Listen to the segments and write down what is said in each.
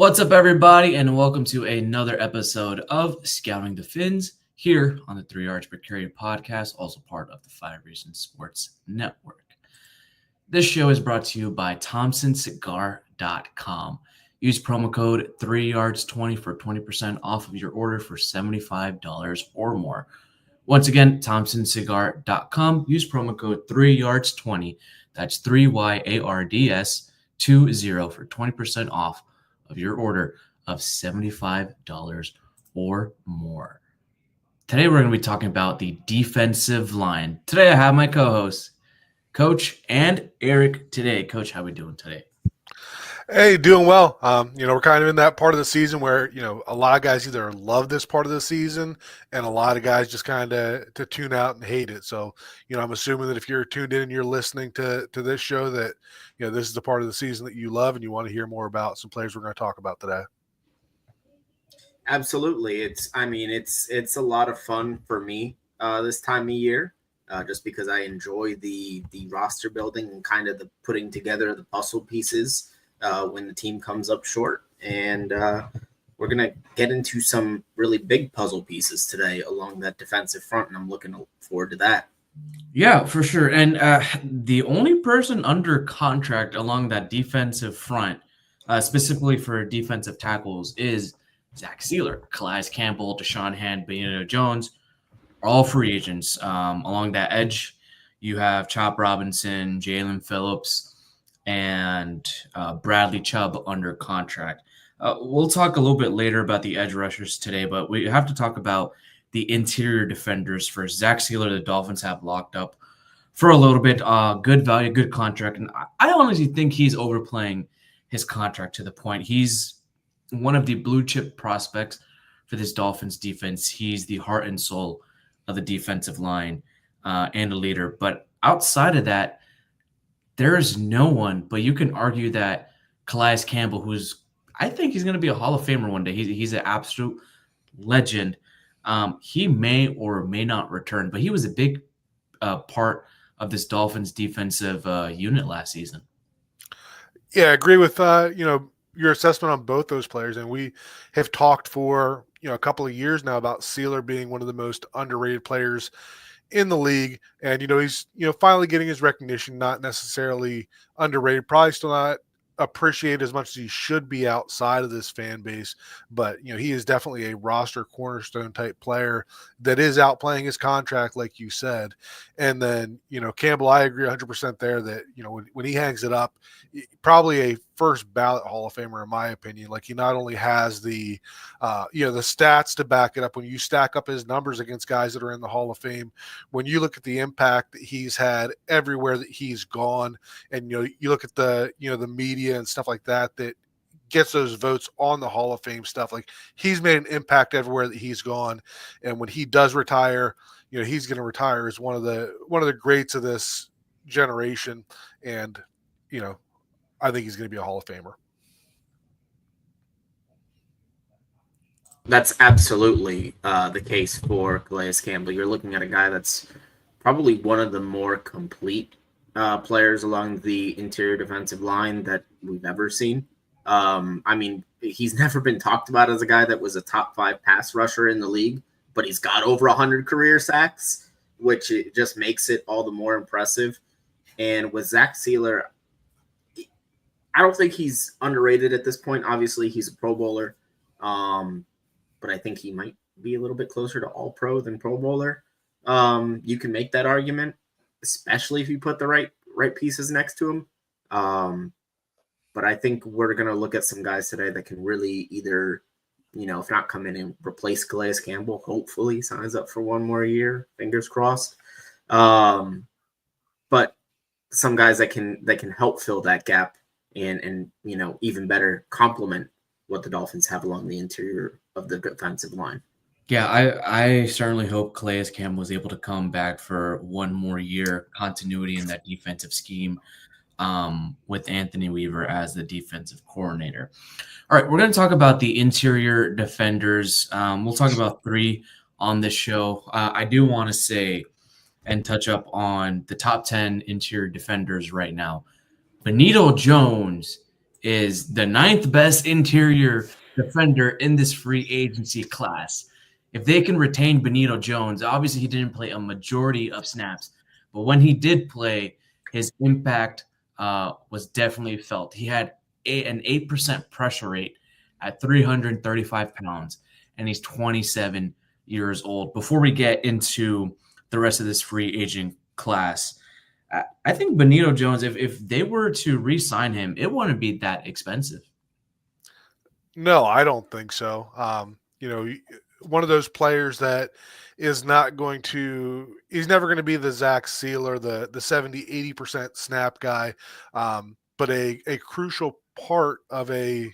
What's up, everybody, and welcome to another episode of Scouting the Fins here on the 3 Yards Per Carry podcast, also part of the 5 Reasons Sports Network. This show is brought to you by ThompsonCigar.com. Use promo code 3yards20 for 20% off of your order for $75 or more. Once again, ThompsonCigar.com. Use promo code 3yards20. That's 3YARDS 20 for 20% off of your order of $75 or more. Today we're going to be talking about the defensive line. Today I have my co-hosts, Coach and Eric. Today, Coach, how are we doing today? Hey, doing well. We're kind of in that part of the season where, a lot of guys either love this part of the season and a lot of guys just kind of to tune out and hate it. So, I'm assuming that if you're tuned in and you're listening to this show that, this is the part of the season that you love and you want to hear more about some players we're going to talk about today. Absolutely. It's a lot of fun for me this time of year, just because I enjoy the roster building and kind of the putting together the puzzle pieces when the team comes up short. And we're going to get into some really big puzzle pieces today along that defensive front, and I'm looking forward to that. Yeah, for sure. And the only person under contract along that defensive front, specifically for defensive tackles, is Zach Sieler. Calais Campbell, Deshaun Hand, Benito Jones are all free agents. Along that edge, you have Chop Robinson, Jalen Phillips, and Bradley Chubb under contract. We'll talk a little bit later about the edge rushers today, but we have to talk about the interior defenders first. Zach Sieler, the Dolphins have locked up for a little bit. Good value, good contract. And I honestly think he's overplaying his contract to the point he's one of the blue chip prospects for this Dolphins defense. He's the heart and soul of the defensive line and a leader. But outside of that, there is no one. But you can argue that Calais Campbell, I think he's going to be a Hall of Famer one day. He's an absolute legend. He may or may not return, but he was a big part of this Dolphins defensive unit last season. Yeah, I agree with your assessment on both those players, and we have talked for a couple of years now about Sieler being one of the most underrated players in the league, and he's finally getting his recognition. Not necessarily underrated, probably still not appreciated as much as he should be outside of this fan base, but he is definitely a roster cornerstone type player that is outplaying his contract, like you said. And then Campbell, I agree 100% there that when he hangs it up, probably a first ballot Hall of Famer in my opinion. Like, he not only has the the stats to back it up. When you stack up his numbers against guys that are in the Hall of Fame, when you look at the impact that he's had everywhere that he's gone, and you look at the the media and stuff like that gets those votes on the Hall of Fame stuff, like, he's made an impact everywhere that he's gone. And when he does retire, he's going to retire as one of the greats of this generation. And I think he's going to be a Hall of Famer. That's absolutely the case for Calais Campbell. You're looking at a guy that's probably one of the more complete players along the interior defensive line that we've ever seen. He's never been talked about as a guy that was a top 5 pass rusher in the league, but he's got over 100 career sacks, which it just makes it all the more impressive. And with Zach Sieler, I don't think he's underrated at this point. Obviously, he's a Pro Bowler, but I think he might be a little bit closer to All-Pro than Pro Bowler. You can make that argument, especially if you put the right pieces next to him. But I think we're going to look at some guys today that can really either, if not come in and replace Calais Campbell, hopefully signs up for one more year, fingers crossed. But some guys that can help fill that gap and even better complement what the Dolphins have along the interior of the defensive line. Yeah, I certainly hope Calais Campbell was able to come back for one more year, continuity in that defensive scheme with Anthony Weaver as the defensive coordinator. All right, we're going to talk about the interior defenders. We'll talk about 3 on this show. I do want to say and touch up on the top 10 interior defenders right now. Benito Jones is the ninth best interior defender in this free agency class. If they can retain Benito Jones, obviously he didn't play a majority of snaps, but when he did play, his impact was definitely felt. He had an 8% pressure rate at 335 pounds, and he's 27 years old. Before we get into the rest of this free agent class, I think Benito Jones, if they were to re-sign him, it wouldn't be that expensive. No, I don't think so. One of those players that is not going to, he's never going to be the Zach Sealer, the 70, 80% snap guy, but a crucial part of a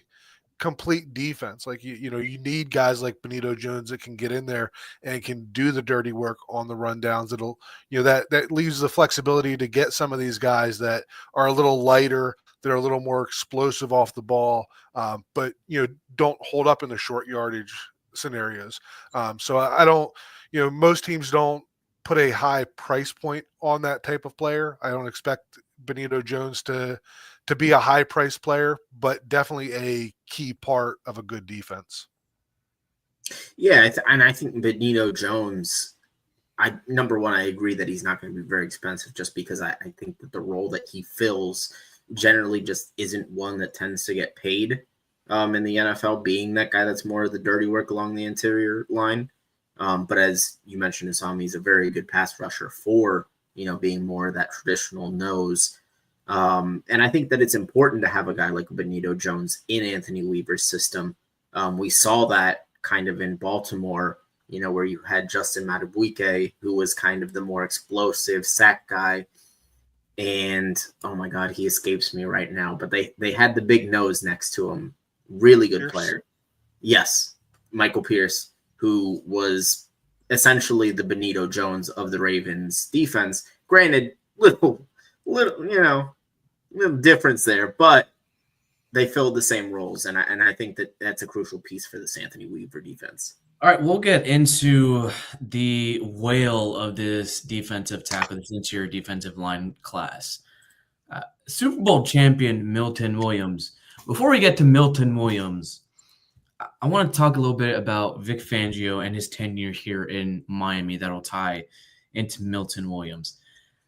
complete defense. Like, you need guys like Benito Jones that can get in there and can do the dirty work on the rundowns. That leaves the flexibility to get some of these guys that are a little lighter, they're a little more explosive off the ball, but don't hold up in the short yardage scenarios. So I don't, most teams don't put a high price point on that type of player. I don't expect Benito Jones to be a high price player, but definitely a key part of a good defense. Yeah, and I think Benito Jones, number one, I agree that he's not going to be very expensive just because I think that the role that he fills generally just isn't one that tends to get paid in the NFL, being that guy that's more of the dirty work along the interior line. But as you mentioned, Asami, he's a very good pass rusher for, being more of that traditional nose. And I think that it's important to have a guy like Benito Jones in Anthony Weaver's system. We saw that kind of in Baltimore, where you had Justin Madubuike, who was kind of the more explosive sack guy. And, oh my God, he escapes me right now. But they had the big nose next to him. Really good player. Yes, Michael Pierce, who was essentially the Benito Jones of the Ravens defense. Granted, little difference there, but they filled the same roles, and I think that that's a crucial piece for this Anthony Weaver defense. All right, we'll get into the whale of this defensive tackle, this interior defensive line class. Super Bowl champion Milton Williams. Before we get to Milton Williams, I want to talk a little bit about Vic Fangio and his tenure here in Miami that'll tie into Milton Williams.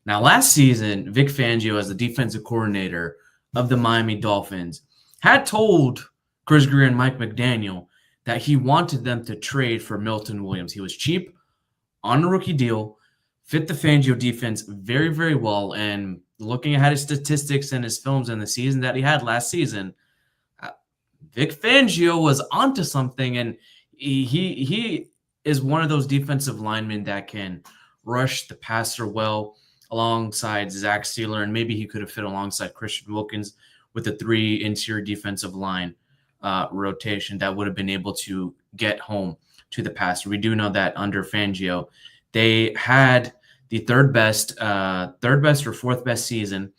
Now, last season, Vic Fangio, as the defensive coordinator of the Miami Dolphins, had told Chris Grier and Mike McDaniel that he wanted them to trade for Milton Williams. He was cheap, on a rookie deal, fit the Fangio defense very, very well. And looking at his statistics and his films in the season that he had last season, Vic Fangio was onto something, and he is one of those defensive linemen that can rush the passer well alongside Zach Sealer, and maybe he could have fit alongside Christian Wilkins with the 3 interior defensive line rotation that would have been able to get home to the passer. We do know that under Fangio, they had the third best or fourth best season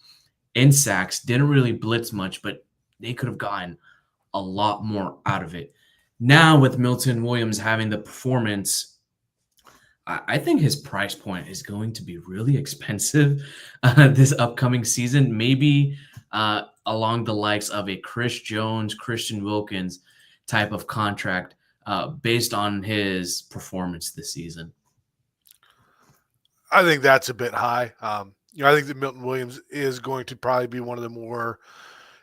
in sacks. Didn't really blitz much, but they could have gotten a lot more out of it. Now with Milton Williams having the performance, I think his price point is going to be really expensive this upcoming season. Maybe along the likes of a Chris Jones, Christian Wilkins type of contract based on his performance this season. I think that's a bit high. I think that Milton Williams is going to probably be one of the more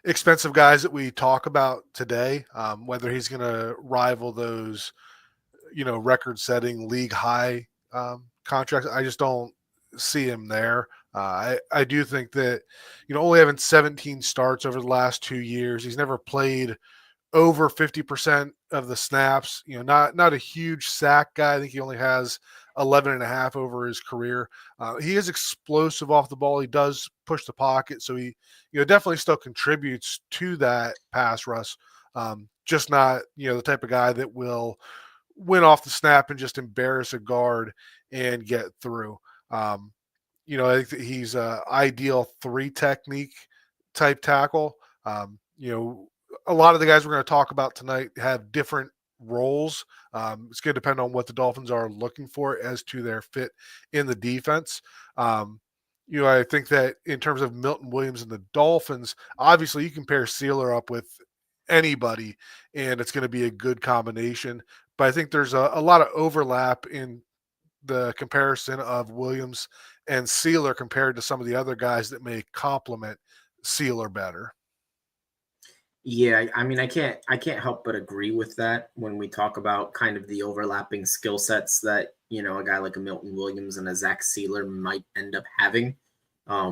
expensive guys that we talk about today. Whether he's going to rival those, record-setting league high contracts, I just don't see him there. I do think that, only having 17 starts over the last 2 years, he's never played over 50% of the snaps. Not a huge sack guy. I think he only has 11.5 over his career. He is explosive off the ball. He does push the pocket, so he definitely still contributes to that pass rush. Just not the type of guy that will win off the snap and just embarrass a guard and get through. I think that he's a ideal 3 technique type tackle. A lot of the guys we're going to talk about tonight have different roles. It's going to depend on what the Dolphins are looking for as to their fit in the defense. I think that in terms of Milton Williams and the Dolphins, obviously you compare Sealer up with anybody, and it's going to be a good combination. But I think there's a lot of overlap in the comparison of Williams and Sealer compared to some of the other guys that may complement Sealer better. Yeah, I mean, I can't help but agree with that when we talk about kind of the overlapping skill sets that a guy like a Milton Williams and a Zach Sealer might end up having,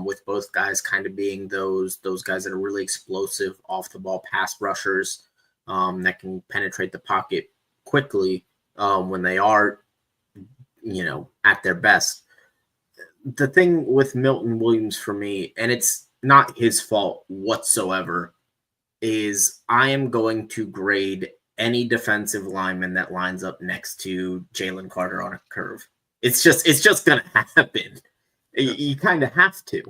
with both guys kind of being those guys that are really explosive off the ball pass rushers, that can penetrate the pocket quickly when they are at their best. The thing with Milton Williams for me, and it's not his fault whatsoever, is I am going to grade any defensive lineman that lines up next to Jalen Carter on a curve. It's just going to happen. You kind of have to.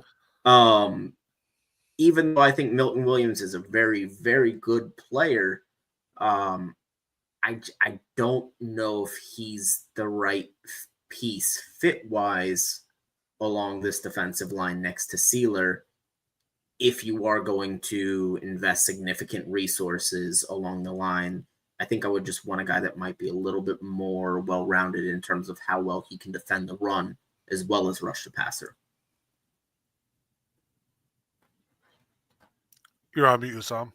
Even though I think Milton Williams is a very, very good player, I don't know if he's the right piece fit-wise along this defensive line next to Sealer if you are going to invest significant resources along the line. I think I would just want a guy that might be a little bit more well-rounded in terms of how well he can defend the run as well as rush the passer. You're on mute, Sam.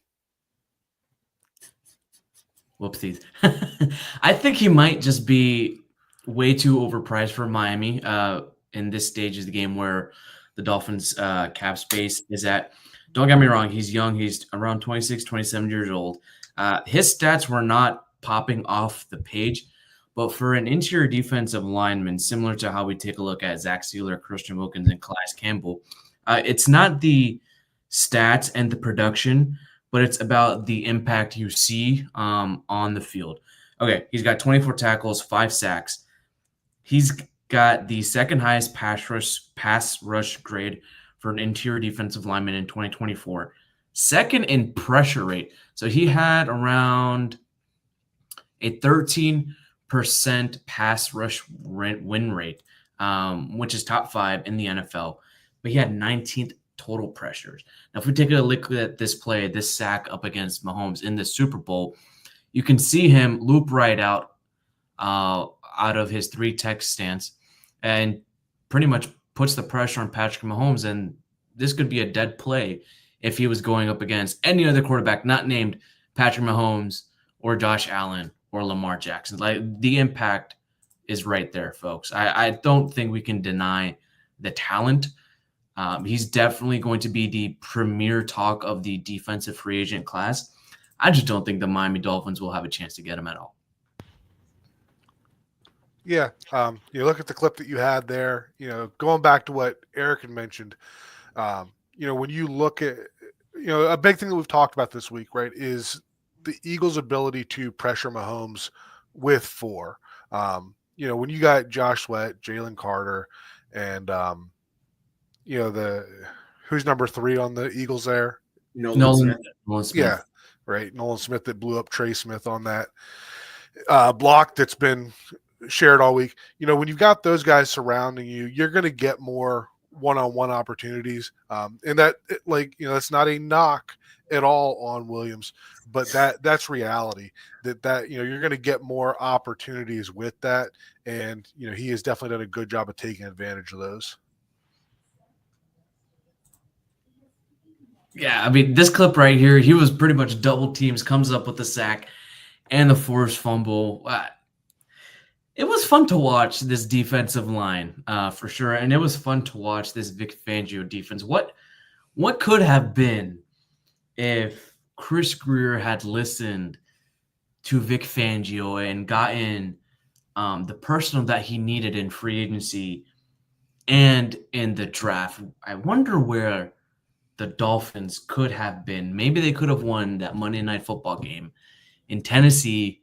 Whoopsies. I think he might just be way too overpriced for Miami in this stage of the game where the Dolphins cap space is at. Don't get me wrong. He's young. He's around 26, 27 years old. His stats were not popping off the page, but for an interior defensive lineman, similar to how we take a look at Zach Sealer, Christian Wilkins, and Calais Campbell, it's not the stats and the production, but it's about the impact you see on the field. Okay, he's got 24 tackles, 5 sacks. He's got the second highest pass rush grade for an interior defensive lineman in 2024. Second in pressure rate. So he had around a 13% pass rush win rate, which is top 5 in the NFL. But he had 19th total pressures. Now, if we take a look at this play, this sack up against Mahomes in the Super Bowl, you can see him loop right out of his 3-tech stance and pretty much puts the pressure on Patrick Mahomes. And this could be a dead play if he was going up against any other quarterback not named Patrick Mahomes or Josh Allen or Lamar Jackson. Like, the impact is right there, folks. I don't think we can deny the talent. He's definitely going to be the premier talk of the defensive free agent class. I just don't think the Miami Dolphins will have a chance to get him at all. Yeah. You look at the clip that you had there, going back to what Eric had mentioned, when you look at, a big thing that we've talked about this week, right, is the Eagles' ability to pressure Mahomes with 4. When you got Josh Sweat, Jalen Carter, and, who's number 3 on the Eagles there? Nolan Smith. Yeah, right. Nolan Smith that blew up Trey Smith on that block that's been shared all week. When you've got those guys surrounding you, you're going to get more one-on-one opportunities. And that, that's not a knock at all on Williams, but that's reality that you're going to get more opportunities with that. And, he has definitely done a good job of taking advantage of those. Yeah, I mean, this clip right here, he was pretty much double teams, comes up with the sack and the forced fumble. It was fun to watch this defensive line, for sure, and it was fun to watch this Vic Fangio defense. What could have been if Chris Grier had listened to Vic Fangio and gotten the personnel that he needed in free agency and in the draft? I wonder where the Dolphins could have been. Maybe they could have won that Monday Night Football game in Tennessee.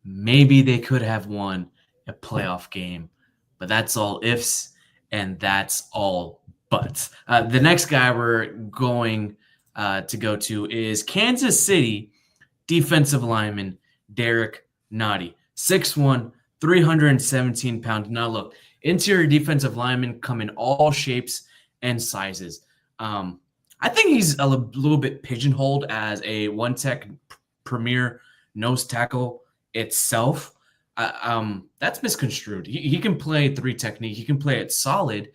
Maybe they could have won a playoff game, but that's all ifs and that's all buts. The next guy we're going to go to is Kansas City defensive lineman Derek Nottie, 6'1", 317 pounds. Now look, interior defensive linemen come in all shapes and sizes. I think he's a little bit pigeonholed as a one tech premier nose tackle itself. That's misconstrued. He can play three technique. He can play it solid,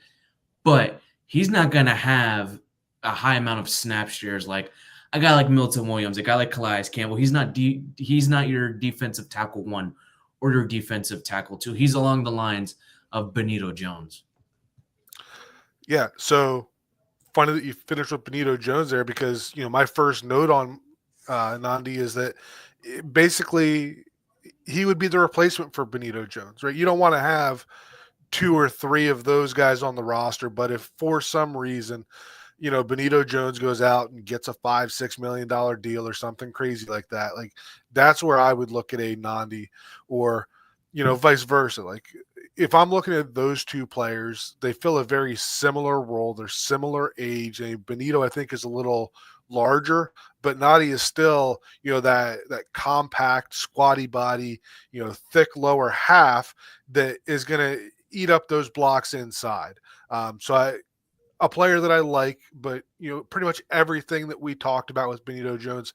but he's not going to have a high amount of snap shares like a guy like Milton Williams, a guy like Calais Campbell. He's not your defensive tackle one or your defensive tackle two. He's along the lines of Benito Jones. Yeah, so funny that you finished with Benito Jones there, because my first note on Nnamdi is that basically he would be the replacement for Benito Jones, right? You don't want to have 2 or 3 of those guys on the roster, but if for some reason Benito Jones goes out and gets a $5-6 million deal or something crazy like that, like that's where I would look at a Nnamdi, or vice versa. Like if I'm looking at those two players, they fill a very similar role. They're similar age. And Benito, I think, is a little larger, but Nnamdi is still, that compact, squatty body, thick lower half that is going to eat up those blocks inside. A player that I like, but pretty much everything that we talked about with Benito Jones,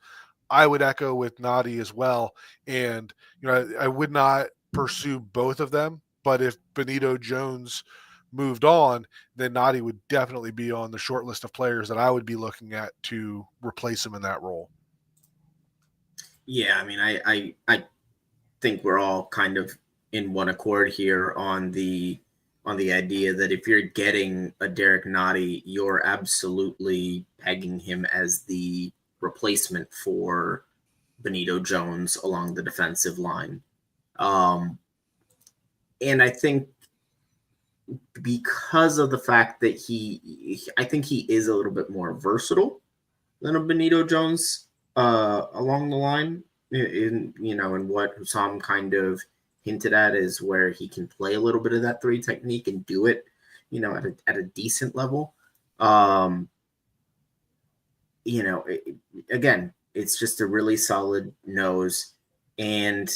I would echo with Nnamdi as well. And I would not pursue both of them, but if Benito Jones moved on, then Nnamdi would definitely be on the short list of players that I would be looking at to replace him in that role. Yeah, I mean, I think we're all kind of in one accord here on the idea that if you're getting a Derek Nnamdi, you're absolutely pegging him as the replacement for Benito Jones along the defensive line. And I think because of the fact that I think he is a little bit more versatile than a Benito Jones along the line. In what Hussam kind of hinted at is where he can play a little bit of that 3 technique and do it, at a decent level. Again, it's just a really solid nose, and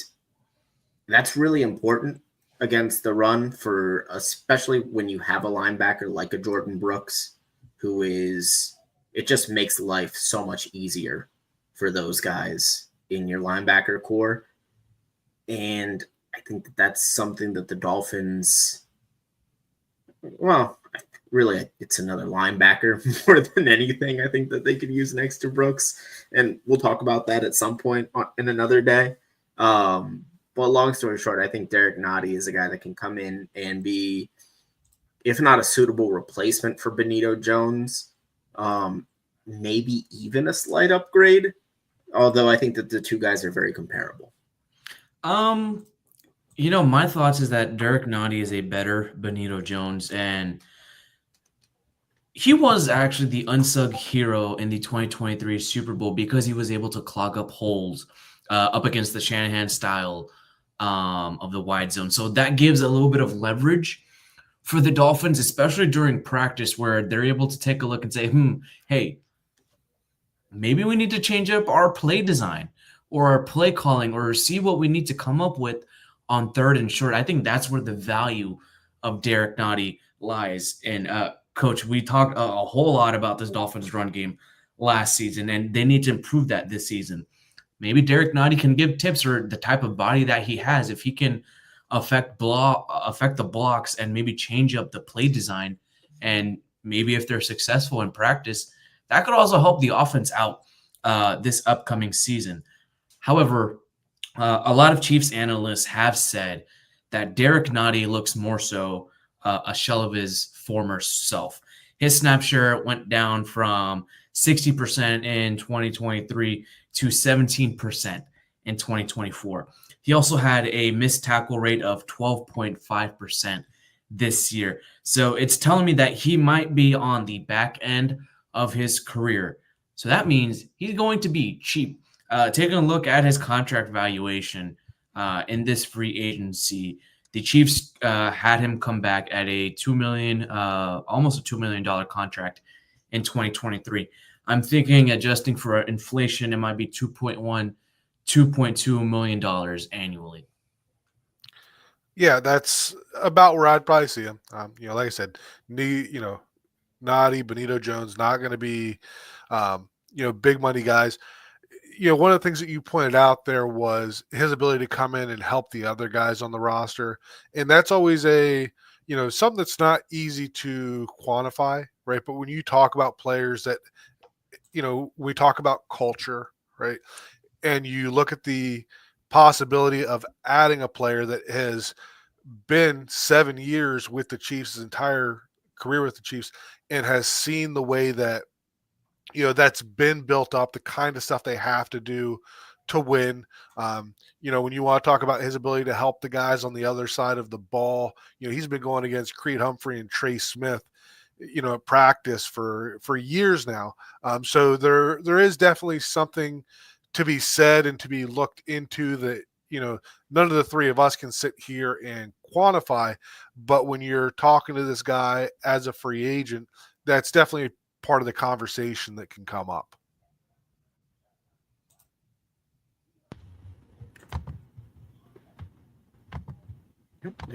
that's really important against the run, for especially when you have a linebacker like a Jordan Brooks, it just makes life so much easier for those guys in your linebacker core. And I think that's something that the Dolphins, well, really, it's another linebacker more than anything I think that they could use next to Brooks. And we'll talk about that at some point in another day. But long story short, I think Derek Nnamdi is a guy that can come in and be, if not a suitable replacement for Benito Jones, maybe even a slight upgrade. Although I think that the two guys are very comparable. My thoughts is that Derek Nnamdi is a better Benito Jones, and he was actually the unsung hero in the 2023 Super Bowl because he was able to clog up holes up against the Shanahan style of the wide zone. So that gives a little bit of leverage for the Dolphins, especially during practice, where they're able to take a look and say, hey, maybe we need to change up our play design or our play calling, or see what we need to come up with on 3rd and short. I think that's where the value of Derek Nnamdi lies. And Coach, we talked a whole lot about this Dolphins run game last season, and they need to improve that this season. Maybe Derek Nnamdi can give tips, or the type of body that he has, if he can affect the blocks and maybe change up the play design. And maybe if they're successful in practice, that could also help the offense out this upcoming season. However, a lot of Chiefs analysts have said that Derek Nnamdi looks more so a shell of his former self. His snap share went down from 60% in 2023 to 17% in 2024. He also had a missed tackle rate of 12.5% this year. So it's telling me that he might be on the back end of his career. So that means he's going to be cheap. Taking a look at his contract valuation in this free agency, the Chiefs had him come back at a almost a $2 million contract in 2023. I'm thinking, adjusting for inflation, it might be $2.2 million annually. Yeah, that's about where I'd probably see him. Like I said, Noddy, Benito Jones, not going to be, big money guys. One of the things that you pointed out there was his ability to come in and help the other guys on the roster. And that's always something that's not easy to quantify, right? But when you talk about players that, we talk about culture, right? And you look at the possibility of adding a player that has been 7 years with the Chiefs, his entire career with the Chiefs, and has seen the way that, that's been built up, the kind of stuff they have to do to win. When you want to talk about his ability to help the guys on the other side of the ball, he's been going against Creed Humphrey and Trey Smith, at practice for years now. So there is definitely something to be said and to be looked into that, none of the three of us can sit here and quantify. But when you're talking to this guy as a free agent, that's definitely part of the conversation that can come up.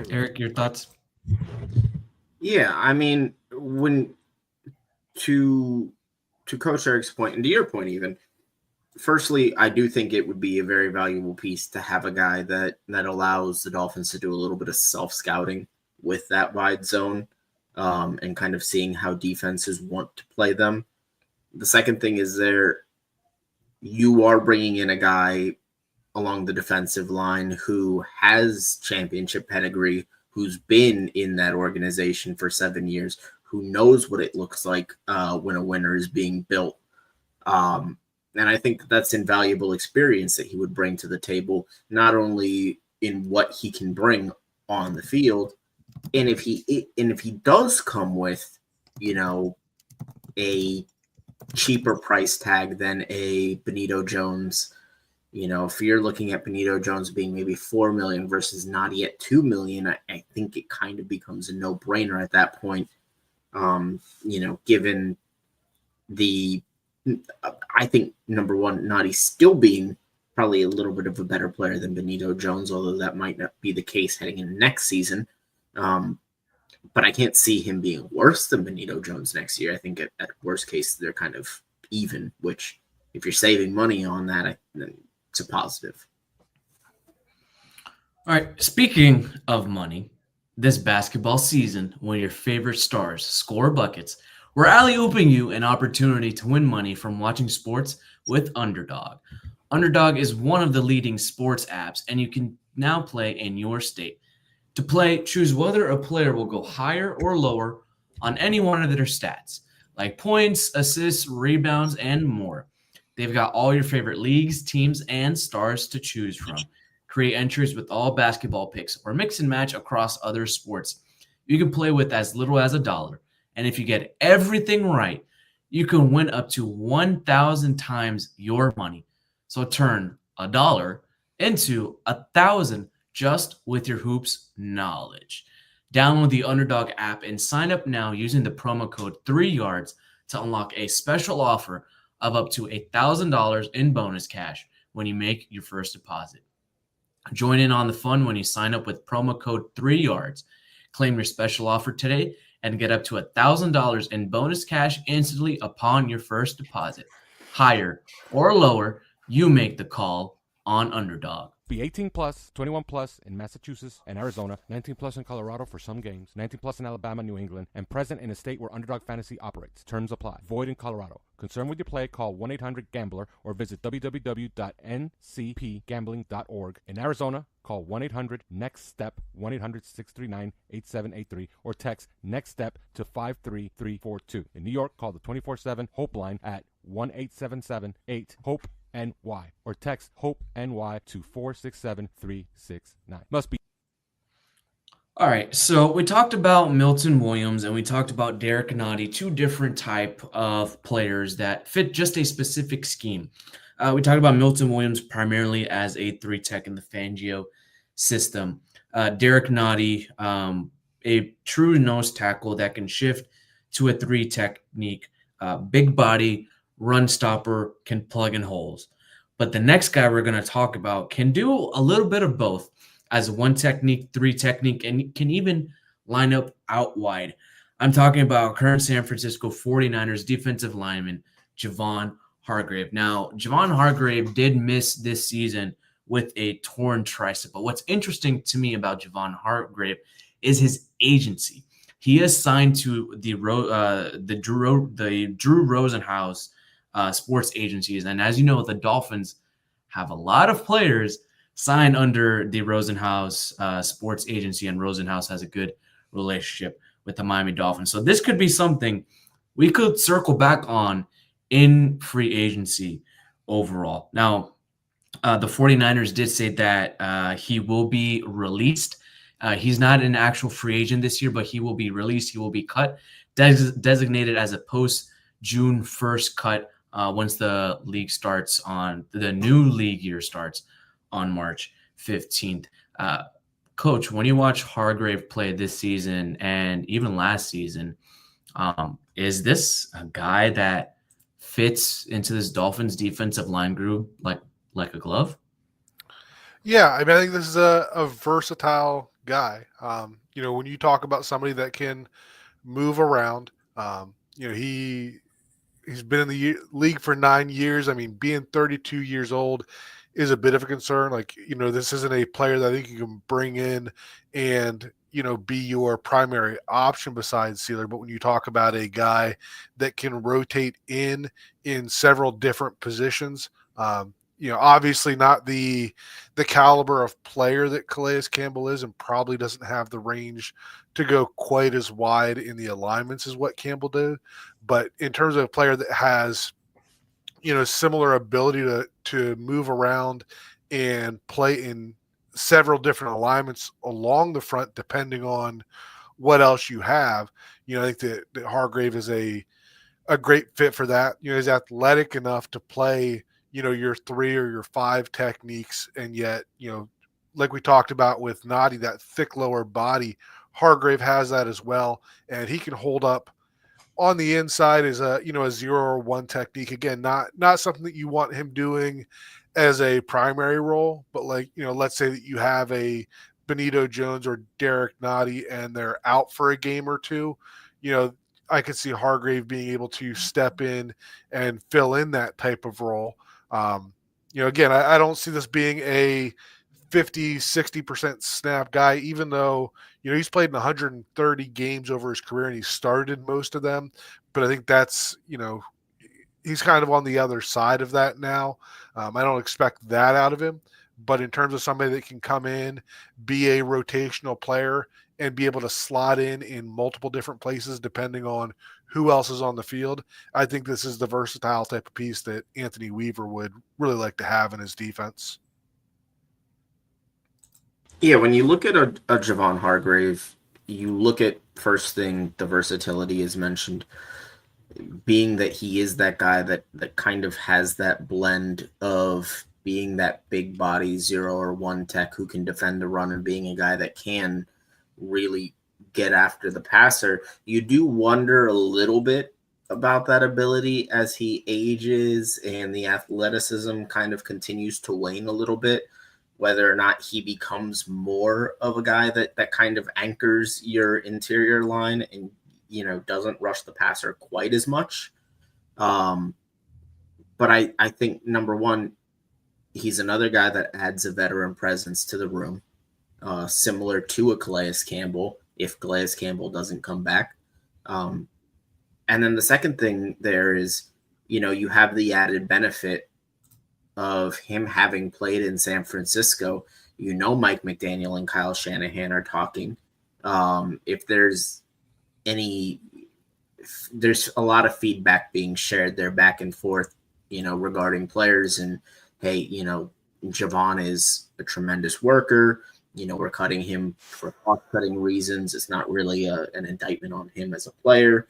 Eric, your thoughts? Yeah, I mean, when to Coach Eric's point, and to your point even, firstly, I do think it would be a very valuable piece to have a guy that allows the Dolphins to do a little bit of self-scouting with that wide zone, and kind of seeing how defenses want to play them. The second thing is you are bringing in a guy along the defensive line who has championship pedigree, who's been in that organization for 7 years, who knows what it looks like when a winner is being built. And I think that's invaluable experience that he would bring to the table, not only in what he can bring on the field, and if he does come with, a cheaper price tag than a Benito Jones, if you're looking at Benito Jones being maybe $4 million versus Noddy at $2 million, I think it kind of becomes a no-brainer at that point. Given I think number one, Noddy still being probably a little bit of a better player than Benito Jones, although that might not be the case heading into next season. But I can't see him being worse than Benito Jones next year. I think at worst case, they're kind of even, which if you're saving money on that, then it's a positive. All right. Speaking of money, this basketball season, when your favorite stars score buckets, we're alley-ooping you an opportunity to win money from watching sports with Underdog. Underdog is one of the leading sports apps, and you can now play in your state. To play, choose whether a player will go higher or lower on any one of their stats, like points, assists, rebounds, and more. They've got all your favorite leagues, teams, and stars to choose from. Create entries with all basketball picks or mix and match across other sports. You can play with as little as $1. And if you get everything right, you can win up to 1,000 times your money. So turn $1 into 1,000 just with your hoops knowledge. Download the Underdog app and sign up now using the promo code 3yards to unlock a special offer of up to $1,000 in bonus cash when you make your first deposit. Join in on the fun when you sign up with promo code 3yards. Claim your special offer today and get up to $1,000 in bonus cash instantly upon your first deposit. Higher or lower, you make the call on Underdog. Be 18 plus, 21 plus in Massachusetts and Arizona, 19 plus in Colorado for some games, 19 plus in Alabama, New England, and present in a state where Underdog Fantasy operates. Terms apply. Void in Colorado. Concerned with your play, call 1-800-GAMBLER or visit www.ncpgambling.org. In Arizona, call 1-800-NEXT-STEP, 1-800-639-8783, or text NEXT-STEP to 53342. In New York, call the 24/7 Hope line at 1-877-8-HOPE NY or text Hope NY to 467-369. Must be. All right, so we talked about Milton Williams and we talked about Derek Noddy, two different type of players that fit just a specific scheme. We talked about Milton Williams primarily as a 3-tech in the Fangio system. Derek Noddy, a true nose tackle that can shift to a 3 technique, big body, run stopper, can plug in holes. But the next guy we're going to talk about can do a little bit of both as 1 technique, 3 technique, and can even line up out wide. I'm talking about current San Francisco 49ers defensive lineman Javon Hargrave. Now, Javon Hargrave did miss this season with a torn tricep. But what's interesting to me about Javon Hargrave is his agency. He is signed to the Drew Rosenhaus sports agencies, and as you know, the Dolphins have a lot of players signed under the Rosenhaus sports agency, and Rosenhaus has a good relationship with the Miami Dolphins. So this could be something we could circle back on in free agency overall. Now, the 49ers did say that he will be released. He's not an actual free agent this year, but he will be released. He will be cut, designated as a post-June 1st cut once the league starts on the new league year starts on March 15th. Coach, when you watch Hargrave play this season and even last season, is this a guy that fits into this Dolphins defensive line group like a glove? Yeah, I mean, I think this is a versatile guy. When you talk about somebody that can move around, he's been in the league for 9 years. I mean, being 32 years old is a bit of a concern. This isn't a player that I think you can bring in and, be your primary option besides Sieler. But when you talk about a guy that can rotate in several different positions, obviously not the caliber of player that Calais Campbell is, and probably doesn't have the range to go quite as wide in the alignments as what Campbell did. But in terms of a player that has, similar ability to move around and play in several different alignments along the front, depending on what else you have, I think that Hargrave is a great fit for that. He's athletic enough to play, your 3 or your 5 techniques. And yet, like we talked about with Nadi, that thick lower body, Hargrave has that as well. And he can hold up on the inside as a 0 or 1 technique. Again, not something that you want him doing as a primary role, but let's say that you have a Benito Jones or Derek Nadi and they're out for a game or two, I could see Hargrave being able to step in and fill in that type of role. Again, I don't see this being a 50-60% snap guy, even though, he's played in 130 games over his career and he started most of them. But I think that's, he's kind of on the other side of that now. I don't expect that out of him. But in terms of somebody that can come in, be a rotational player, and be able to slot in multiple different places depending on who else is on the field, I think this is the versatile type of piece that Anthony Weaver would really like to have in his defense. Yeah, when you look at a Javon Hargrave, you look at, first thing, the versatility is mentioned, being that he is that guy that kind of has that blend of being that big body 0 or 1 tech who can defend the run and being a guy that can really get after the passer. You do wonder a little bit about that ability as he ages and the athleticism kind of continues to wane a little bit, whether or not he becomes more of a guy that kind of anchors your interior line and, doesn't rush the passer quite as much. But I think, number one, he's another guy that adds a veteran presence to the room, similar to a Calais Campbell, if Calais Campbell doesn't come back. And then the second thing there is, you have the added benefit of him having played in San Francisco. Mike McDaniel and Kyle Shanahan are talking. There's a lot of feedback being shared there back and forth, regarding players and, hey, Javon is a tremendous worker. We're cutting him for cost-cutting reasons. It's not really an indictment on him as a player.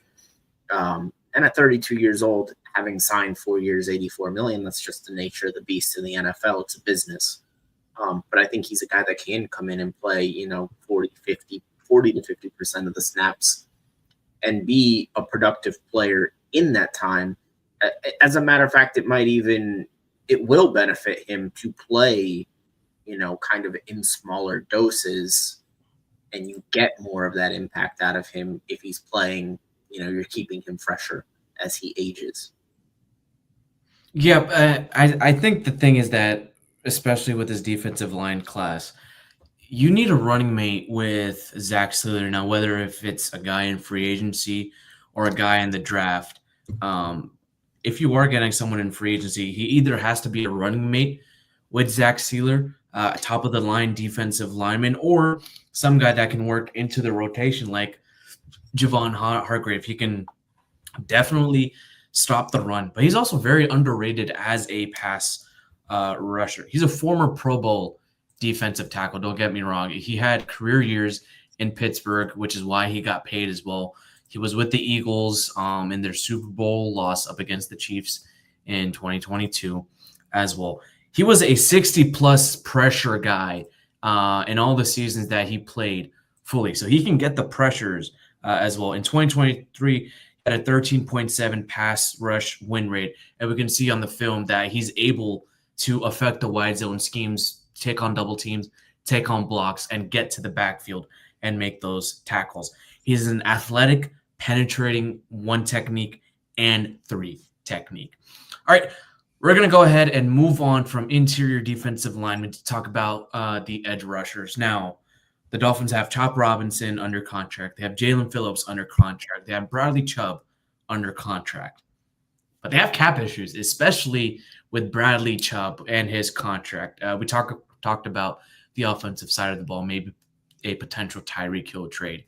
And at 32 years old, having signed 4 years, $84 million, that's just the nature of the beast in the NFL. It's a business. But I think he's a guy that can come in and play, 40 to 50% of the snaps and be a productive player in that time. As a matter of fact, it will benefit him to play, kind of in smaller doses and you get more of that impact out of him if he's playing. You're keeping him fresher as he ages. Yep, I think the thing is that, especially with this defensive line class, you need a running mate with Zach Sealer now, whether if it's a guy in free agency or a guy in the draft. Um, if you are getting someone in free agency, he either has to be a running mate with Zach Sealer, top of the line defensive lineman, or some guy that can work into the rotation like Javon Hargrave. He can definitely stop the run, but he's also very underrated as a pass rusher. He's a former Pro Bowl defensive tackle. Don't get me wrong. He had career years in Pittsburgh, which is why he got paid as well. He was with the Eagles in their Super Bowl loss up against the Chiefs in 2022 as well. He was a 60-plus pressure guy in all the seasons that he played fully. So he can get the pressures as well. In 2023, at a 13.7 pass rush win rate. And we can see on the film that he's able to affect the wide zone schemes, take on double teams, take on blocks, and get to the backfield and make those tackles. He's an athletic, penetrating 1 technique and 3 technique. All right, we're going to go ahead and move on from interior defensive linemen to talk about the edge rushers. Now, the Dolphins have Chop Robinson under contract. They have Jalen Phillips under contract. They have Bradley Chubb under contract. But they have cap issues, especially with Bradley Chubb and his contract. We talked about the offensive side of the ball, maybe a potential Tyreek Hill trade.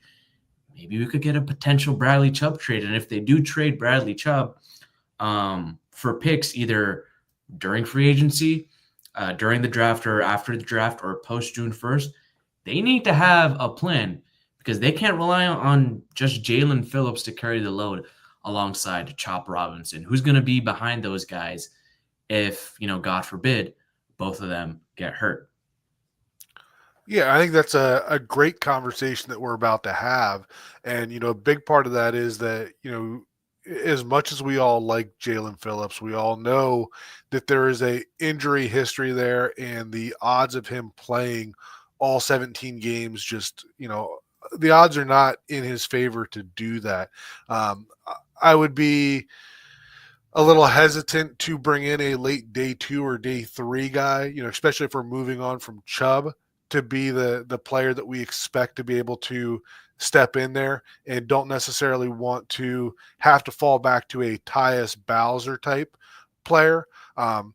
Maybe we could get a potential Bradley Chubb trade. And if they do trade Bradley Chubb for picks either during free agency, during the draft or after the draft or post June 1st, they need to have a plan because they can't rely on just Jalen Phillips to carry the load alongside Chop Robinson. Who's going to be behind those guys if, God forbid, both of them get hurt? Yeah, I think that's a great conversation that we're about to have. And, a big part of that is that, as much as we all like Jalen Phillips, we all know that there is a injury history there, and the odds of him playing all 17 games, just, the odds are not in his favor to do that. I would be a little hesitant to bring in a late day 2 or day 3 guy, especially if we're moving on from Chubb to be the player that we expect to be able to step in there, and don't necessarily want to have to fall back to a Tyus Bowser type player. When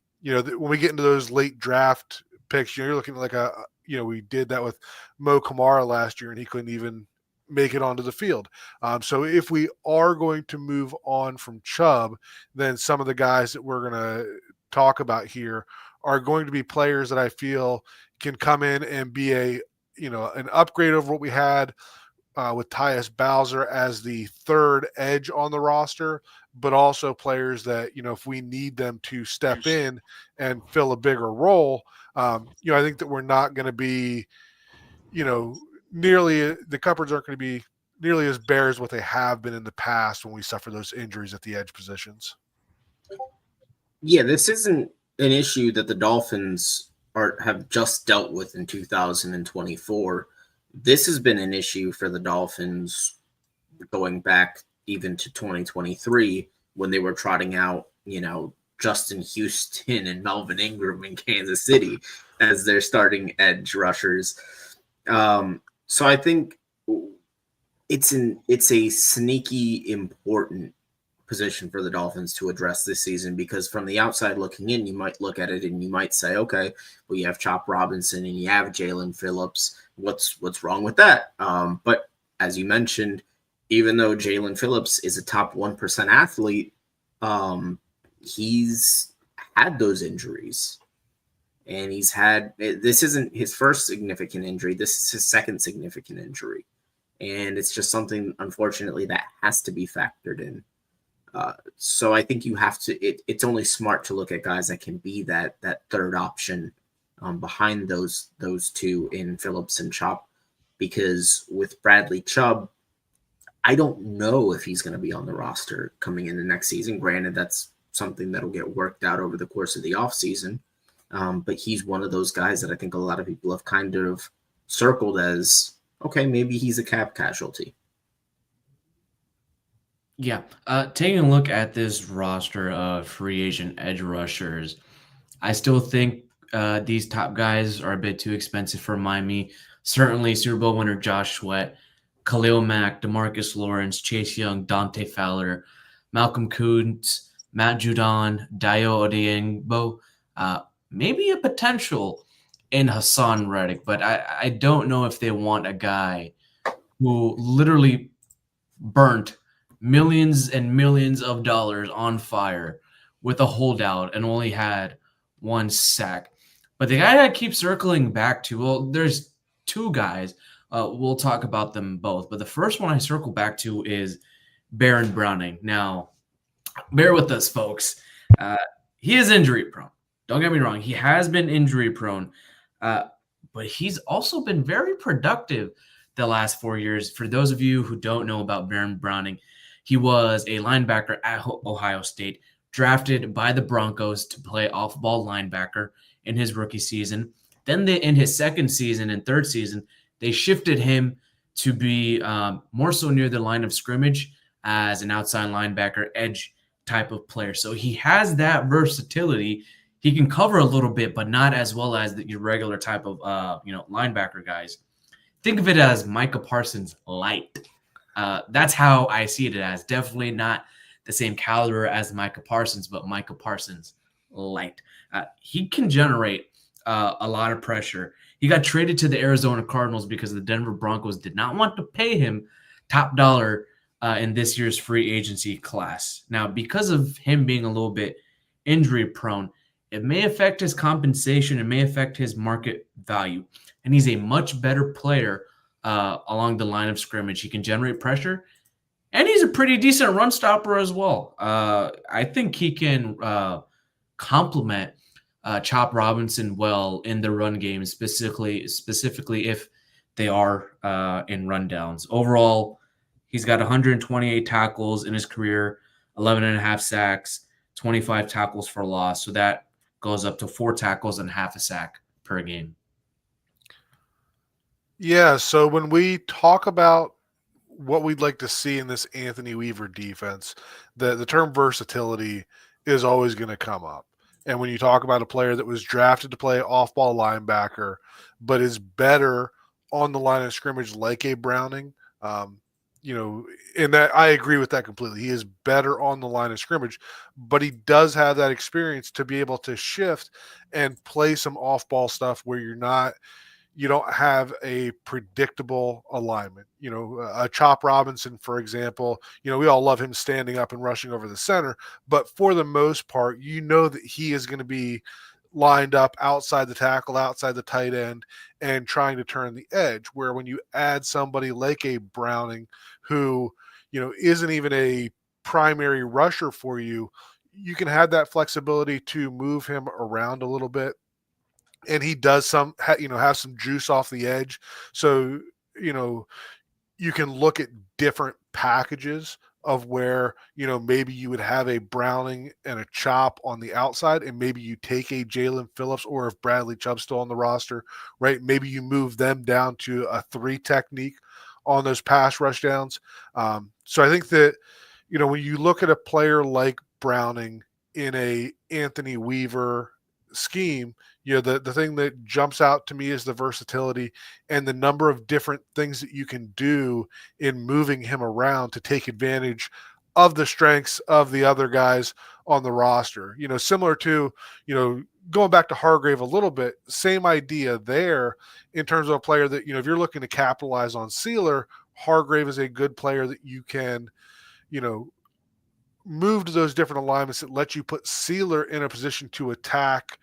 we get into those late draft picks, you're looking at like we did that with Mo Kamara last year, and he couldn't even make it onto the field. So if we are going to move on from Chubb, then some of the guys that we're going to talk about here are going to be players that I feel can come in and be an upgrade over what we had with Tyus Bowser as the third edge on the roster, but also players that, if we need them to step in and fill a bigger role, I think that we're not going to be, the cupboards aren't going to be nearly as bare as what they have been in the past when we suffer those injuries at the edge positions. Yeah, this isn't an issue that the Dolphins have just dealt with in 2024. This has been an issue for the Dolphins going back even to 2023 when they were trotting out, Justin Houston and Melvin Ingram in Kansas City as their starting edge rushers. So I think it's a sneaky important position for the Dolphins to address this season, because from the outside looking in, you might look at it and you might say, okay, well, you have Chop Robinson and you have Jalen Phillips. What's wrong with that? But as you mentioned, even though Jalen Phillips is a top 1% athlete, he's had those injuries. And this isn't his first significant injury. This is his second significant injury. And it's just something, unfortunately, that has to be factored in. So I think you have to, it's only smart to look at guys that can be that third option behind those two in Phillips and Chop, because with Bradley Chubb, I don't know if he's going to be on the roster coming in the next season. Granted, that's something that'll get worked out over the course of the offseason. But he's one of those guys that I think a lot of people have kind of circled as okay, maybe he's a cap casualty. Yeah. Taking a look at this roster of free agent edge rushers, I still think these top guys are a bit too expensive for Miami. Certainly, Super Bowl winner Josh Sweat, Khalil Mack, Demarcus Lawrence, Chase Young, Dante Fowler, Malcolm Kuntz, Matt Judon, Dio Odiengbo, maybe a potential in Hassan Reddick, but I don't know if they want a guy who literally burnt millions and millions of dollars on fire with a holdout and only had one sack. But the guy I keep circling back to, well, there's two guys. We'll talk about them both. But the first one I circle back to is Baron Browning. Now, bear with us, folks. He is injury prone. Don't get me wrong. He has been injury prone. But he's also been very productive the last 4 years. For those of you who don't know about Baron Browning, he was a linebacker at Ohio State, drafted by the Broncos to play off-ball linebacker in his rookie season. Then in his second season and third season, they shifted him to be more so near the line of scrimmage as an outside linebacker, edge type of player. So he has that versatility. He can cover a little bit, but not as well as your regular type of linebacker guys. Think of it as Micah Parsons light. That's how I see it as. Definitely not the same caliber as Micah Parsons, but Micah Parsons light. He can generate a lot of pressure. He got traded to the Arizona Cardinals because the Denver Broncos did not want to pay him top dollar in this year's free agency class. Now, because of him being a little bit injury prone, it may affect his compensation. It may affect his market value. And he's a much better player along the line of scrimmage. He can generate pressure, and he's a pretty decent run stopper as well. I think he can complement Chop Robinson well in the run game, specifically if they are in rundowns. Overall, he's got 128 tackles in his career, 11 and a half sacks, 25 tackles for loss. So that goes up to 4 tackles and half a sack per game. Yeah, so when we talk about what we'd like to see in this Anthony Weaver defense, the term versatility is always going to come up. And when you talk about a player that was drafted to play off-ball linebacker, but is better on the line of scrimmage like a Browning, and that I agree with that completely. He is better on the line of scrimmage, but he does have that experience to be able to shift and play some off-ball stuff where you don't have a predictable alignment. A Chop Robinson, for example, we all love him standing up and rushing over the center, but for the most part, that he is going to be lined up outside the tackle, outside the tight end, and trying to turn the edge, where when you add somebody like a Browning who, isn't even a primary rusher for you, you can have that flexibility to move him around a little bit. And he does have some juice off the edge. So, you can look at different packages of where, maybe you would have a Browning and a Chop on the outside, and maybe you take a Jalen Phillips, or if Bradley Chubb's still on the roster, right? Maybe you move them down to a 3 technique on those pass rush downs. So I think that, when you look at a player like Browning in a Anthony Weaver scheme, the thing that jumps out to me is the versatility and the number of different things that you can do in moving him around to take advantage of the strengths of the other guys on the roster. Similar to, going back to Hargrave a little bit, same idea there in terms of a player that, if you're looking to capitalize on Sealer, Hargrave is a good player that you can, move to those different alignments that let you put Sealer in a position to attack,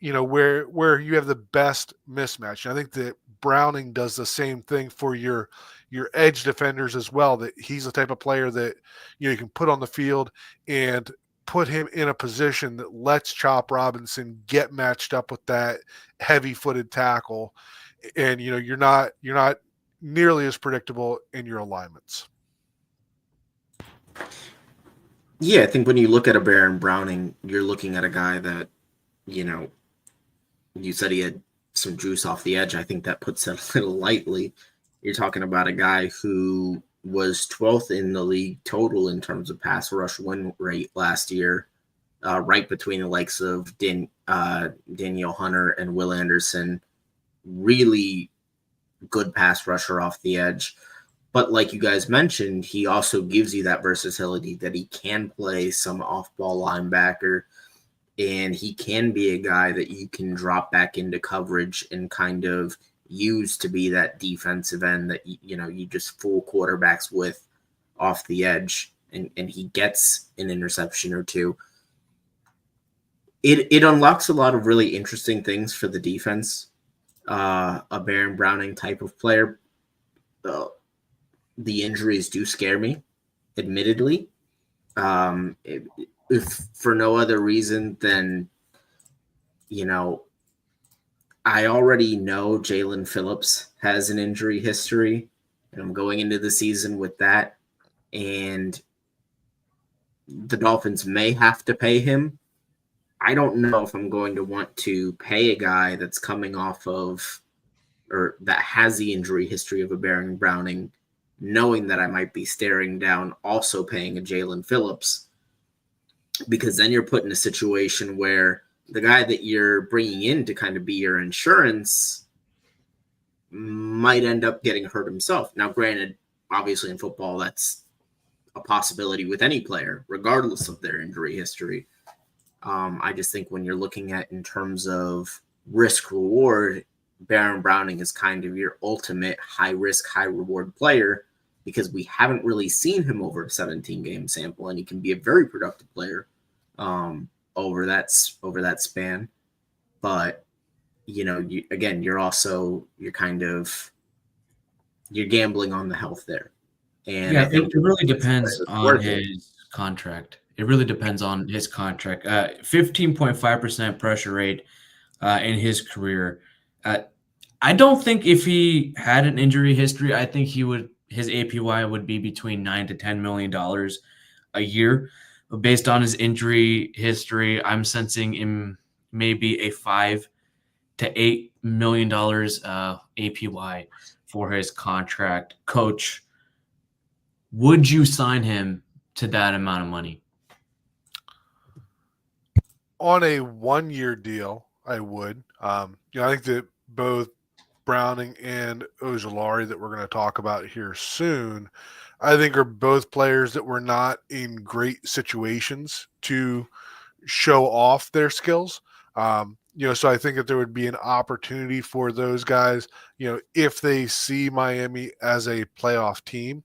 where you have the best mismatch. And I think that Browning does the same thing for your edge defenders as well, that he's the type of player that, you can put on the field and put him in a position that lets Chop Robinson get matched up with that heavy-footed tackle. And, you're not nearly as predictable in your alignments. Yeah, I think when you look at a Baron Browning, you're looking at a guy that, you said he had some juice off the edge. I think that puts it a little lightly. You're talking about a guy who was 12th in the league total in terms of pass rush win rate last year, right between the likes of Daniel Hunter and Will Anderson. Really good pass rusher off the edge. But like you guys mentioned, he also gives you that versatility that he can play some off-ball linebacker, and he can be a guy that you can drop back into coverage and kind of use to be that defensive end that you just fool quarterbacks with off the edge, and he gets an interception or two. It unlocks a lot of really interesting things for the defense. A Baron Browning type of player. The injuries do scare me, admittedly. If for no other reason than, I already know Jalen Phillips has an injury history, and I'm going into the season with that. And the Dolphins may have to pay him. I don't know if I'm going to want to pay a guy that's coming off of, or that has the injury history of a Baron Browning, knowing that I might be staring down also paying a Jalen Phillips, because then you're put in a situation where the guy that you're bringing in to kind of be your insurance might end up getting hurt himself. Now, granted, obviously in football, that's a possibility with any player, regardless of their injury history. I just think when you're looking at in terms of risk reward, Baron Browning is kind of your ultimate high risk, high reward player, because we haven't really seen him over a 17 game sample, and he can be a very productive player over that span. But you're gambling on the health there. And yeah, it really depends on his contract. It really depends on his contract. 15.5% pressure rate in his career. I don't think if he had an injury history, I think his APY would be between $9 to $10 million a year. But based on his injury history, I'm sensing him maybe a $5 to $8 million APY for his contract. Coach, would you sign him to that amount of money? On a 1 year deal, I would. I think that both Browning and Ojulari, that we're going to talk about here soon, I think are both players that were not in great situations to show off their skills. So I think that there would be an opportunity for those guys, if they see Miami as a playoff team.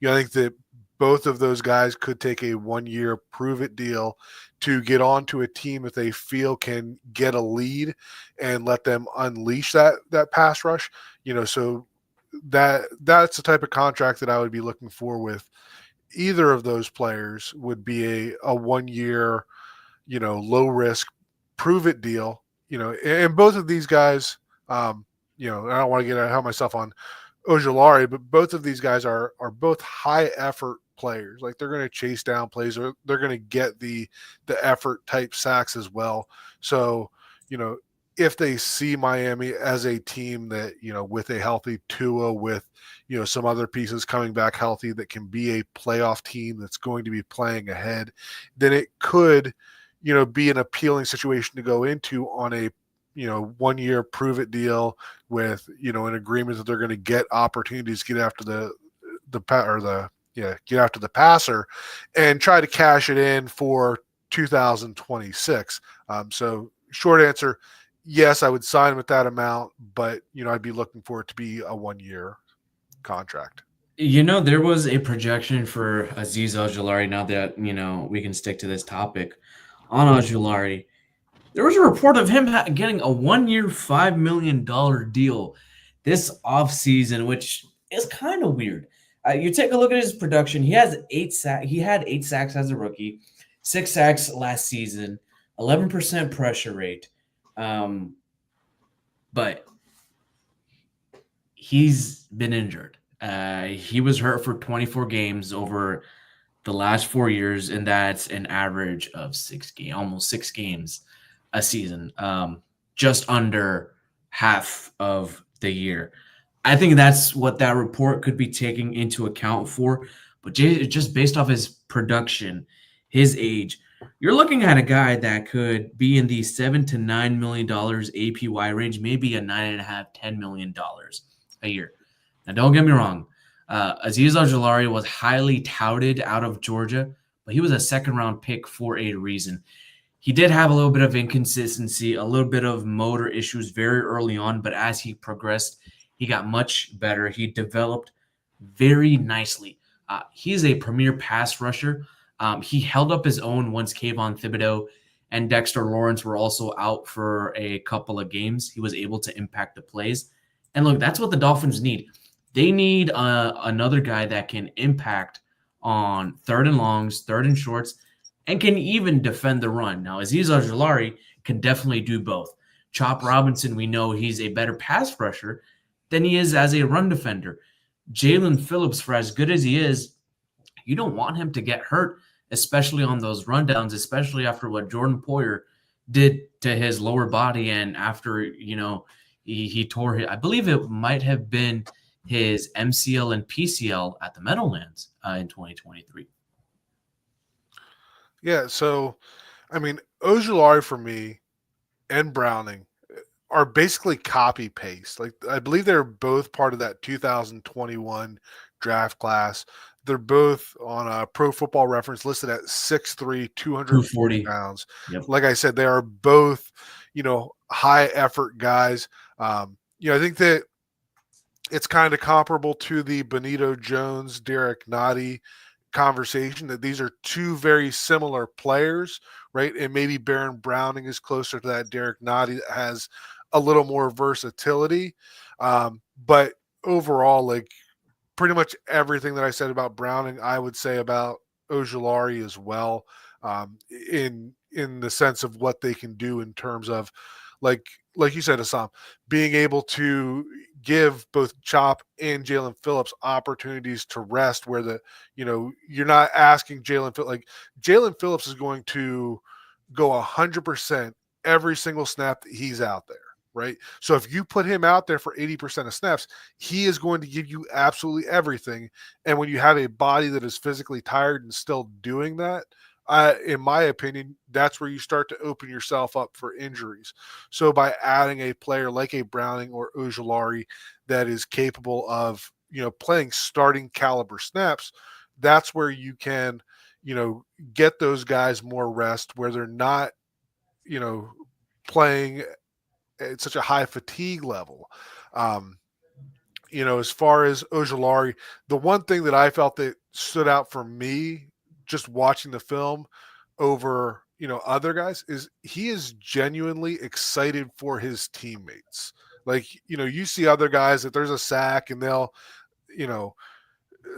I think that both of those guys could take a 1 year prove it deal to get onto a team that they feel can get a lead and let them unleash that pass rush. So that's the type of contract that I would be looking for with either of those players. Would be a 1 year, low risk prove it deal. And both of these guys, I don't want to get ahead of myself on Ojulari, but both of these guys are both high effort players. Like, they're going to chase down plays, or they're going to get the effort type sacks as well. So, if they see Miami as a team that, with a healthy Tua, with, some other pieces coming back healthy, that can be a playoff team that's going to be playing ahead, then it could, be an appealing situation to go into on a 1 year prove it deal with, an agreement that they're going to get opportunities to get after get after the passer and try to cash it in for 2026. So short answer, yes, I would sign with that amount, but, I'd be looking for it to be a 1 year contract. There was a projection for Azeez Ojulari, now that, we can stick to this topic on Ojulari. There was a report of him getting a 1 year, $5 million deal this offseason, which is kind of weird. You take a look at his production. He has 8 sacks. He had 8 sacks as a rookie, 6 sacks last season, 11% pressure rate. But he's been injured. He was hurt for 24 games over the last 4 years, and that's an average of almost 6 games a season, just under half of the year. I think that's what that report could be taking into account for. But just based off his production, his age, you're looking at a guy that could be in the $7 to $9 million APY range, maybe a $9.5, $10 million a year. Now, don't get me wrong. Azeez Ojulari was highly touted out of Georgia, but he was a second-round pick for a reason. He did have a little bit of inconsistency, a little bit of motor issues very early on, but as he progressed, he got much better. He developed very nicely. He's a premier pass rusher. He held up his own once Kayvon Thibodeau and Dexter Lawrence were also out for a couple of games. He was able to impact the plays. And look, that's what the Dolphins need. They need another guy that can impact on third and longs, third and shorts, and can even defend the run. Now, Azeez Ojulari can definitely do both. Chop Robinson, we know he's a better pass rusher than he is as a run defender. Jalen Phillips, for as good as he is, you don't want him to get hurt, especially on those rundowns, especially after what Jordan Poyer did to his lower body and after, he tore it. I believe it might have been his MCL and PCL at the Meadowlands in 2023. Yeah, so, I mean, Ojulari for me and Browning are basically copy paste. Like, I believe they're both part of that 2021 draft class. They're both on a Pro Football Reference listed at 6'3", 240 pounds. Yep. Like I said, they are both, high effort guys. I think that it's kind of comparable to the Benito Jones, Derek Nottie conversation, that these are two very similar players, right? And maybe Baron Browning is closer to that Derek Nottie that has a little more versatility. But overall, like, pretty much everything that I said about Browning, I would say about Ojulari as well, in the sense of what they can do in terms of, like you said, Assam, being able to give both Chop and Jalen Phillips opportunities to rest where you're not asking Jalen Phillips. Like, Jalen Phillips is going to go 100% every single snap that he's out there, right? So if you put him out there for 80% of snaps, he is going to give you absolutely everything. And when you have a body that is physically tired and still doing that, in my opinion, that's where you start to open yourself up for injuries. So by adding a player like a Browning or Ojulari that is capable of, playing starting caliber snaps, that's where you can, get those guys more rest where they're not, playing at such a high fatigue level. As far as Ojulari, the one thing that I felt that stood out for me just watching the film over, other guys is he is genuinely excited for his teammates. Like, you see other guys that there's a sack and they'll,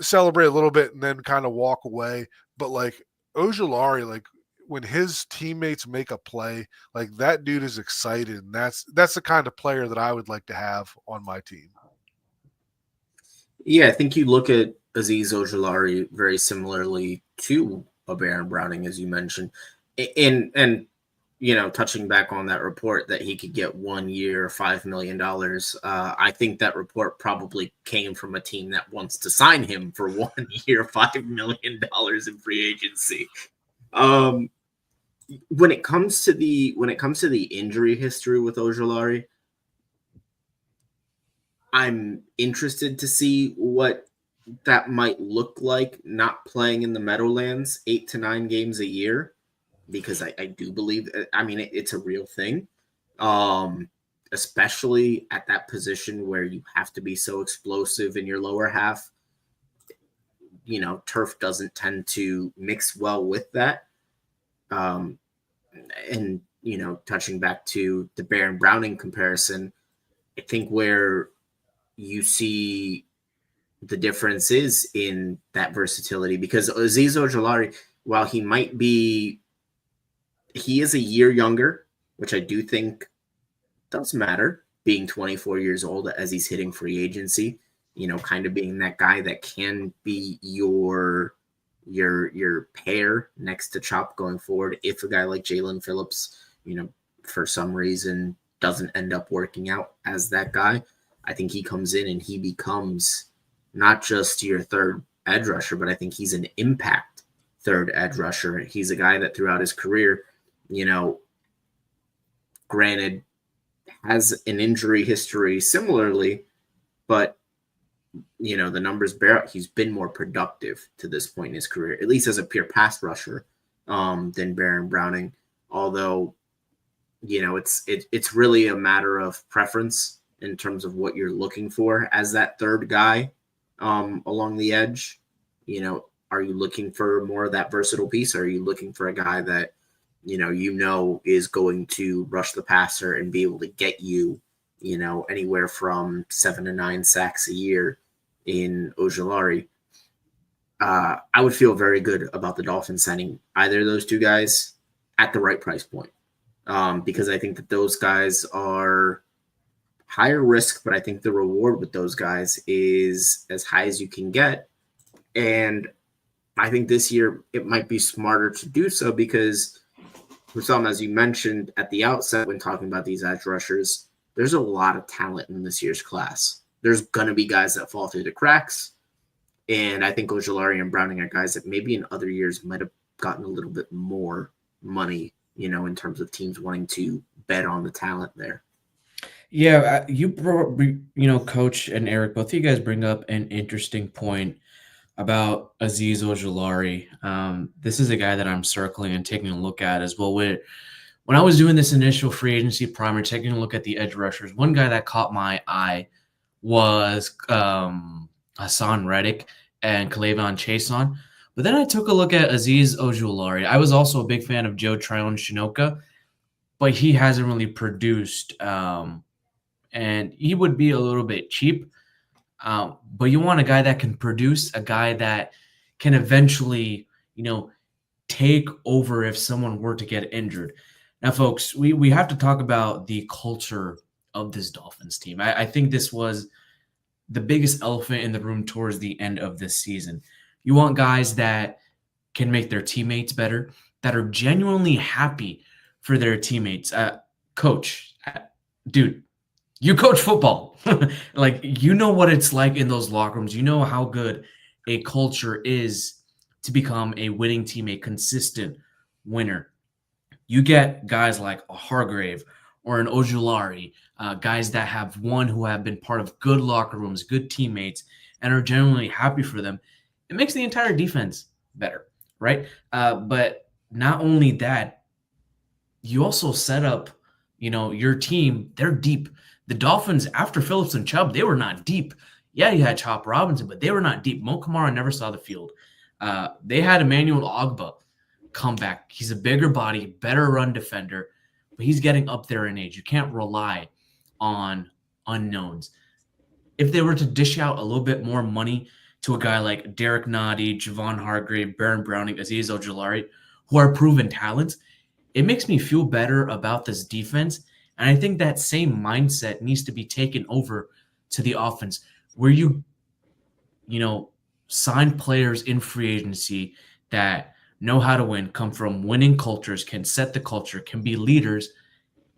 celebrate a little bit and then kind of walk away. But like Ojulari, like when his teammates make a play, like that dude is excited. And that's the kind of player that I would like to have on my team. Yeah, I think you look at Azeez Ojulari very similarly to a Baron Browning, as you mentioned, and touching back on that report that he could get 1 year, $5 million. I think that report probably came from a team that wants to sign him for 1 year, $5 million in free agency. When it comes to the injury history with Ojulari, I'm interested to see what that might look like not playing in the Meadowlands 8 to 9 games a year, because I do believe, it's a real thing, especially at that position where you have to be so explosive in your lower half. Turf doesn't tend to mix well with that. And, touching back to the Baron Browning comparison, I think where you see the difference is in that versatility, because Azeez Ojulari, while he is a year younger, which I do think does matter, being 24 years old as he's hitting free agency, kind of being that guy that can be your pair next to Chop going forward. If a guy like Jalen Phillips, for some reason doesn't end up working out as that guy, I think he comes in and he becomes not just your third edge rusher, but I think he's an impact third edge rusher. He's a guy that throughout his career, granted, has an injury history similarly, but the numbers bear out. He's been more productive to this point in his career, at least as a pure pass rusher, than Baron Browning. Although, it's really a matter of preference in terms of what you're looking for as that third guy along the edge. Are you looking for more of that versatile piece? Or are you looking for a guy that is going to rush the passer and be able to get you, anywhere from 7 to 9 sacks a year in Ojulari? I would feel very good about the Dolphins signing either of those two guys at the right price point, because I think that those guys are higher risk, but I think the reward with those guys is as high as you can get. And I think this year it might be smarter to do so because, Hussam, as you mentioned at the outset when talking about these edge rushers, there's a lot of talent in this year's class. There's going to be guys that fall through the cracks. And I think Ojulari and Browning are guys that maybe in other years might have gotten a little bit more money, in terms of teams wanting to bet on the talent there. Yeah, you brought, Coach and Eric, both of you guys bring up an interesting point about Azeez Ojulari. This is a guy that I'm circling and taking a look at as well. When I was doing this initial free agency primer, taking a look at the edge rushers, one guy that caught my eye was Hassan Reddick and K'Lavon Chaisson. But then I took a look at Azeez Ojulari. I was also a big fan of Joe Tryon-Shoyinka, but he hasn't really produced, and he would be a little bit cheap. But you want a guy that can produce, a guy that can eventually, take over if someone were to get injured. Now, folks, we have to talk about the culture of this Dolphins team. I think this was the biggest elephant in the room towards the end of this season. You want guys that can make their teammates better, that are genuinely happy for their teammates. Coach, dude, you coach football. Like, you know what it's like in those locker rooms. You know how good a culture is to become a winning team, a consistent winner. You get guys like a Hargrave or an Ojulari, guys that have who have been part of good locker rooms, good teammates, and are genuinely happy for them. It makes the entire defense better, right? But not only that, you also set up, your team. They're deep. The Dolphins, after Phillips and Chubb, they were not deep. Yeah, you had Chop Robinson, but they were not deep. Mo Kamara never saw the field. They had Emmanuel Ogbah come back. He's a bigger body, better run defender, but he's getting up there in age. You can't rely on unknowns. If they were to dish out a little bit more money to a guy like Derek Nadi, Javon Hargrave, Baron Browning, Azeez Ojulari, who are proven talents, it makes me feel better about this defense. And I think that same mindset needs to be taken over to the offense, where you sign players in free agency that know how to win, come from winning cultures, can set the culture, can be leaders,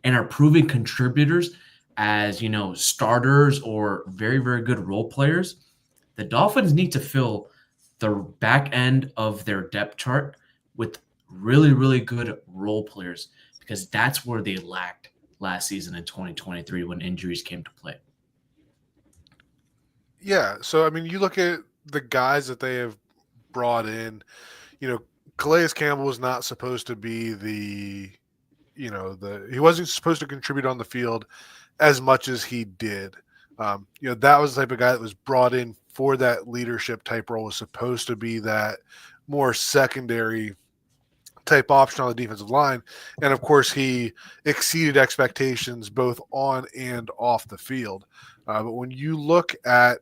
and are proven contributors as, starters or very, very good role players. The Dolphins need to fill the back end of their depth chart with really, really good role players, because that's where they lacked last season in 2023 when injuries came to play. Yeah. So, you look at the guys that they have brought in, Calais Campbell was not supposed to be he wasn't supposed to contribute on the field as much as he did. That was the type of guy that was brought in for that leadership type role, was supposed to be that more secondary type option on the defensive line. And of course, he exceeded expectations both on and off the field. But when you look at,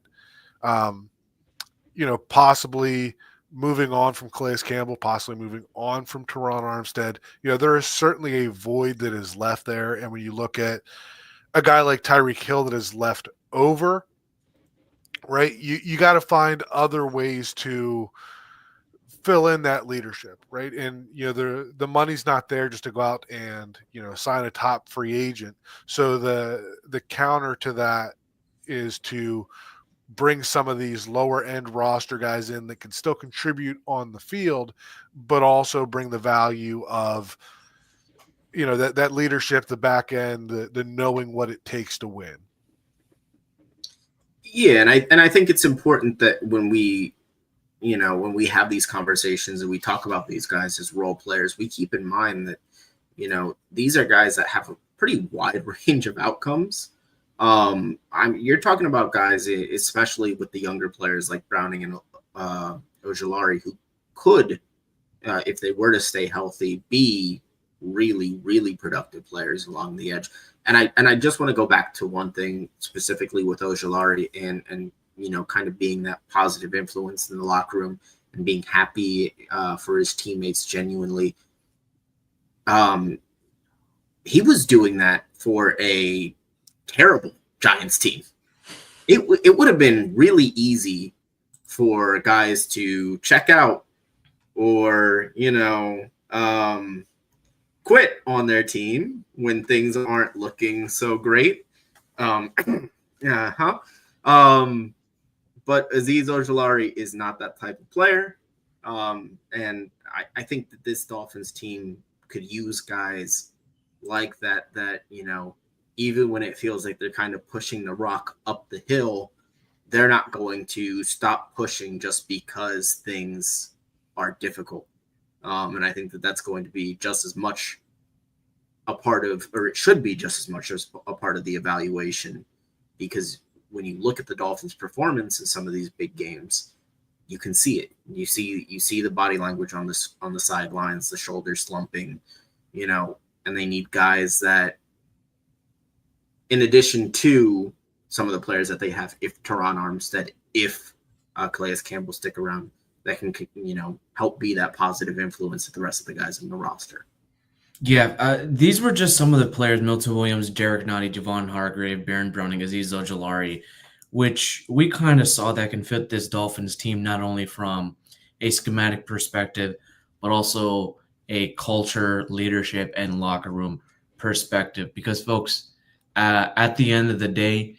possibly moving on from Calais Campbell, possibly moving on from Teron Armstead, there is certainly a void that is left there. And when you look at a guy like Tyreek Hill that is left over, right, you got to find other ways to fill in that leadership, right? And the money's not there just to go out and sign a top free agent. So the counter to that is to bring some of these lower end roster guys in that can still contribute on the field, but also bring the value of, that leadership, the back end, the knowing what it takes to win. Yeah, and I think it's important that when we have these conversations and we talk about these guys as role players, we keep in mind that, these are guys that have a pretty wide range of outcomes. You're talking about guys, especially with the younger players like Browning and Ojulari, who could, if they were to stay healthy, be really, really productive players along the edge. And I just want to go back to one thing specifically with Ojulari and kind of being that positive influence in the locker room and being happy for his teammates genuinely. He was doing that for a terrible Giants team. It would have been really easy for guys to check out or, quit on their team when things aren't looking so great. But Azeez Ojulari is not that type of player. And I think that this Dolphins team could use guys like that, even when it feels like they're kind of pushing the rock up the hill, they're not going to stop pushing just because things are difficult. And I think that that's going to be just as much a part of, or it should be just as much as a part of the evaluation, because when you look at the Dolphins' performance in some of these big games, you can see it. You see the body language on the sidelines, the shoulders slumping, and they need guys that, in addition to some of the players that they have, if Teron Armstead, if Calais Campbell stick around, that can, help be that positive influence to the rest of the guys in the roster. Yeah, these were just some of the players: Milton Williams, Derek Nottie, Javon Hargrave, Baron Browning, Azeez Ojulari, which we kind of saw that can fit this Dolphins team not only from a schematic perspective, but also a culture, leadership, and locker room perspective. Because, folks, at the end of the day,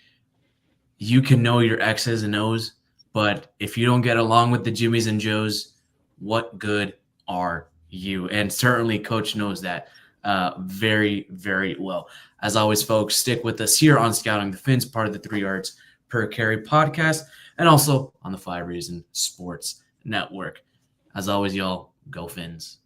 you can know your X's and O's, but if you don't get along with the Jimmies and Joes, what good are you? And certainly Coach knows that very, very well. As always, folks, stick with us here on Scouting the Fins, part of the 3 Yards Per Carry podcast, and also on the 5 Reason Sports Network. As always, y'all, go Fins.